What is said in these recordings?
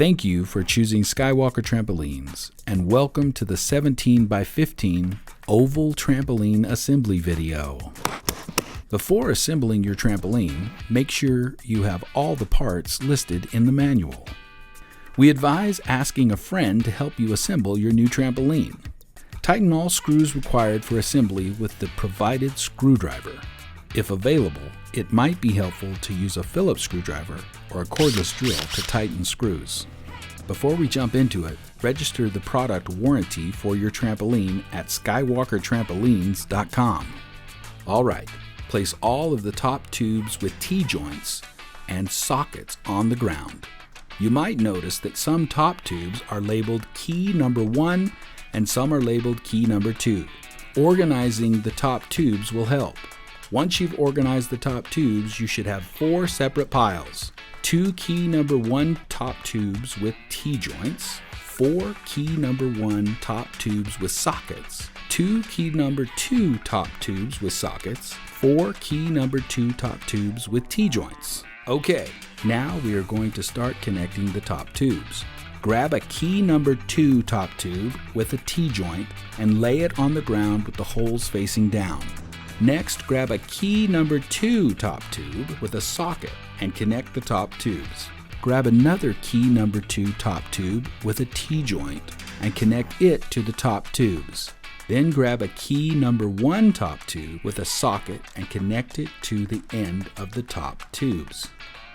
Thank you for choosing Skywalker Trampolines, and welcome to the 17 by 15 oval trampoline assembly video. Before assembling your trampoline, make sure you have all the parts listed in the manual. We advise asking a friend to help you assemble your new trampoline. Tighten all screws required for assembly with the provided screwdriver. If available, it might be helpful to use a Phillips screwdriver or a cordless drill to tighten screws. Before we jump into it, register the product warranty for your trampoline at skywalkertrampolines.com. Alright, place all of the top tubes with T-joints and sockets on the ground. You might notice that some top tubes are labeled key number 1 and some are labeled key number 2. Organizing the top tubes will help. Once you've organized the top tubes, you should have 4 separate piles. 2 key number 1 top tubes with T-joints, 4 key number 1 top tubes with sockets, 2 key number 2 top tubes with sockets, 4 key number 2 top tubes with T-joints. Okay, now we are going to start connecting the top tubes. Grab a key number 2 top tube with a T-joint and lay it on the ground with the holes facing down. Next, grab a key number 2 top tube with a socket and connect the top tubes. Grab another key number 2 top tube with a T-joint and connect it to the top tubes. Then grab a key number 1 top tube with a socket and connect it to the end of the top tubes.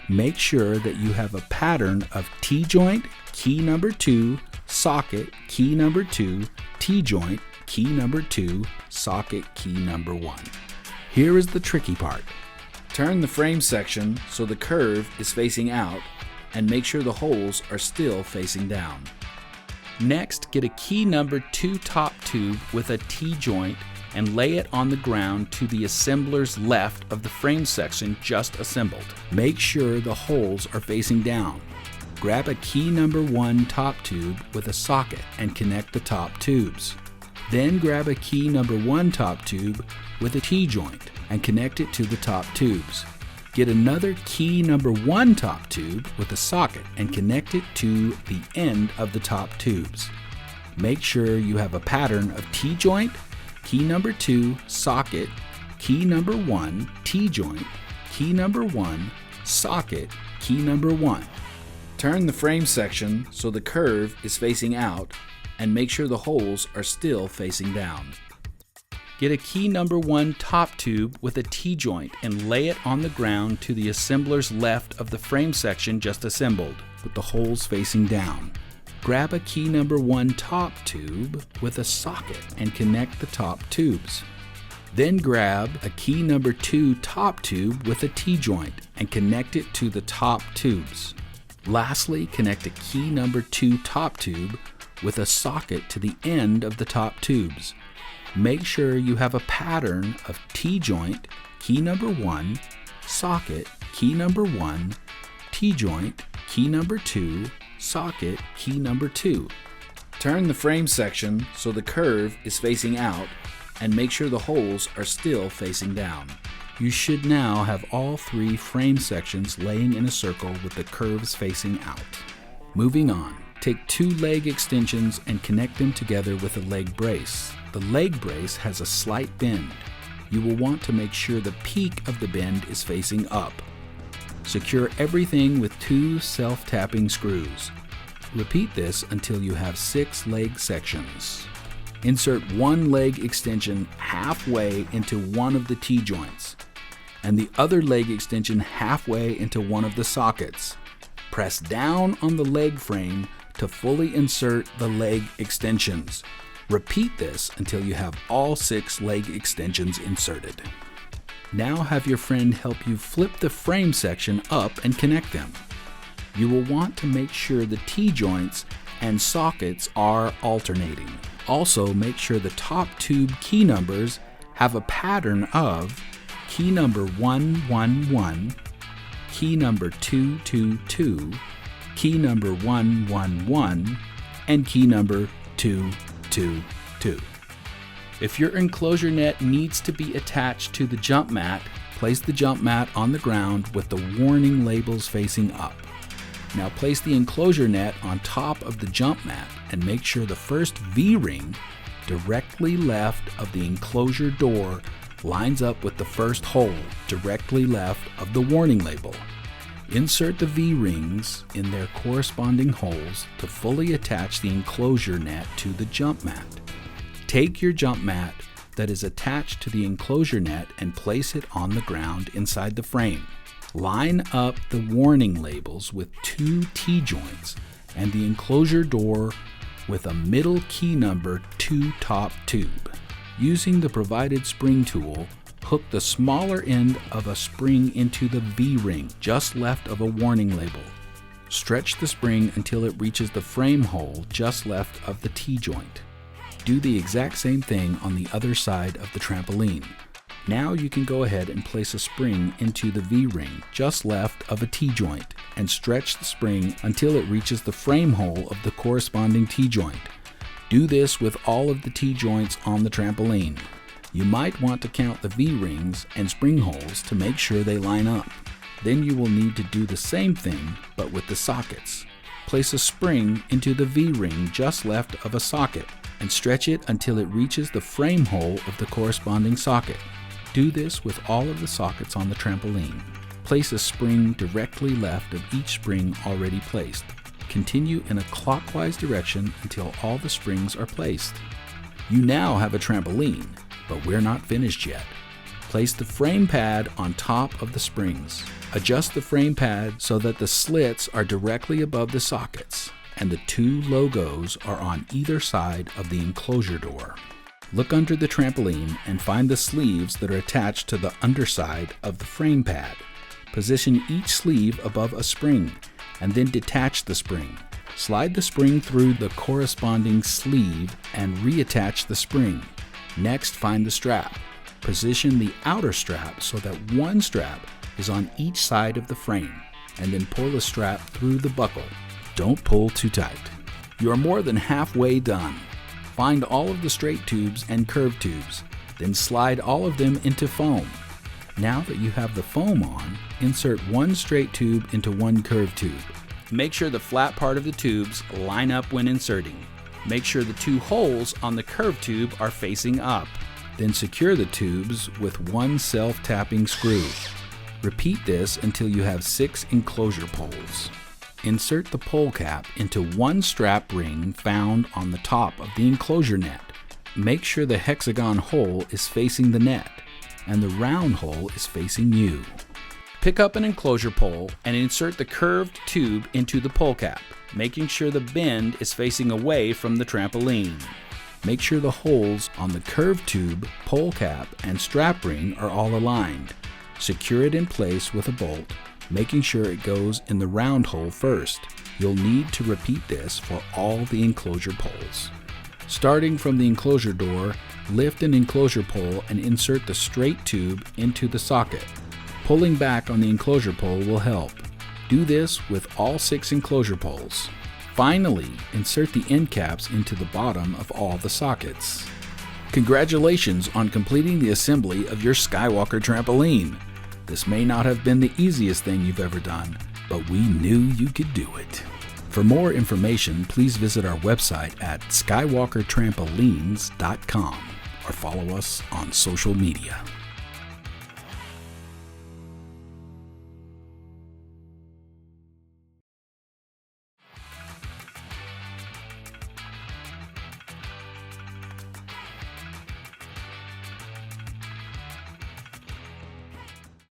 Make sure that you have a pattern of T-joint, key number 2, socket, key number 2, T-joint, key number 2, socket, key number 1. Here is the tricky part. Turn the frame section so the curve is facing out and make sure the holes are still facing down. Next, get a key number 2 top tube with a T-joint and lay it on the ground to the assembler's left of the frame section just assembled. Make sure the holes are facing down. Grab a key number 1 top tube with a socket and connect the top tubes. Then grab a key number 1 top tube with a T-joint and connect it to the top tubes. Get another key number 1 top tube with a socket and connect it to the end of the top tubes. Make sure you have a pattern of T-joint, key number 2, socket, key number 1, T-joint, key number 1, socket, key number 1. Turn the frame section so the curve is facing out and make sure the holes are still facing down. Get a key number 1 top tube with a T-joint and lay it on the ground to the assembler's left of the frame section just assembled, with the holes facing down. Grab a key number 1 top tube with a socket and connect the top tubes. Then grab a key number 2 top tube with a T-joint and connect it to the top tubes. Lastly, connect a key number 2 top tube with a socket to the end of the top tubes. Make sure you have a pattern of T-joint, key number 1, socket, key number 1, T-joint, key number 2, socket, key number 2. Turn the frame section so the curve is facing out and make sure the holes are still facing down. You should now have all 3 frame sections laying in a circle with the curves facing out. Moving on, take 2 leg extensions and connect them together with a leg brace. The leg brace has a slight bend. You will want to make sure the peak of the bend is facing up. Secure everything with 2 self-tapping screws. Repeat this until you have 6 leg sections. Insert 1 leg extension halfway into one of the T-joints and the other leg extension halfway into one of the sockets. Press down on the leg frame to fully insert the leg extensions. Repeat this until you have all 6 leg extensions inserted. Now have your friend help you flip the frame section up and connect them. You will want to make sure the T-joints and sockets are alternating. Also, make sure the top tube key numbers have a pattern of key number 111, key number 222, key number 111, and key number 222. If your enclosure net needs to be attached to the jump mat, place the jump mat on the ground with the warning labels facing up. Now place the enclosure net on top of the jump mat and make sure the first V-ring directly left of the enclosure door lines up with the first hole directly left of the warning label. Insert the V-rings in their corresponding holes to fully attach the enclosure net to the jump mat. Take your jump mat that is attached to the enclosure net and place it on the ground inside the frame. Line up the warning labels with 2 T-joints and the enclosure door with a middle key number 2 top tube. Using the provided spring tool, hook the smaller end of a spring into the V-ring just left of a warning label. Stretch the spring until it reaches the frame hole just left of the T-joint. Do the exact same thing on the other side of the trampoline. Now you can go ahead and place a spring into the V-ring just left of a T-joint and stretch the spring until it reaches the frame hole of the corresponding T-joint. Do this with all of the T-joints on the trampoline. You might want to count the V-rings and spring holes to make sure they line up. Then you will need to do the same thing but with the sockets. Place a spring into the V-ring just left of a socket and stretch it until it reaches the frame hole of the corresponding socket. Do this with all of the sockets on the trampoline. Place a spring directly left of each spring already placed. Continue in a clockwise direction until all the springs are placed. You now have a trampoline, but we're not finished yet. Place the frame pad on top of the springs. Adjust the frame pad so that the slits are directly above the sockets and the 2 logos are on either side of the enclosure door. Look under the trampoline and find the sleeves that are attached to the underside of the frame pad. Position each sleeve above a spring and then detach the spring. Slide the spring through the corresponding sleeve and reattach the spring. Next, find the strap. Position the outer strap so that one strap is on each side of the frame and then pull the strap through the buckle. Don't pull too tight. You are more than halfway done. Find all of the straight tubes and curved tubes, then slide all of them into foam. Now that you have the foam on, insert one straight tube into one curved tube. Make sure the flat part of the tubes line up when inserting. Make sure the 2 holes on the curved tube are facing up. Then secure the tubes with one self-tapping screw. Repeat this until you have 6 enclosure poles. Insert the pole cap into one strap ring found on the top of the enclosure net. Make sure the hexagon hole is facing the net and the round hole is facing you. Pick up an enclosure pole and insert the curved tube into the pole cap, making sure the bend is facing away from the trampoline. Make sure the holes on the curved tube, pole cap, and strap ring are all aligned. Secure it in place with a bolt, making sure it goes in the round hole first. You'll need to repeat this for all the enclosure poles. Starting from the enclosure door, lift an enclosure pole and insert the straight tube into the socket. Pulling back on the enclosure pole will help. Do this with all 6 enclosure poles. Finally, insert the end caps into the bottom of all the sockets. Congratulations on completing the assembly of your Skywalker trampoline. This may not have been the easiest thing you've ever done, but we knew you could do it. For more information, please visit our website at skywalkertrampolines.com or follow us on social media.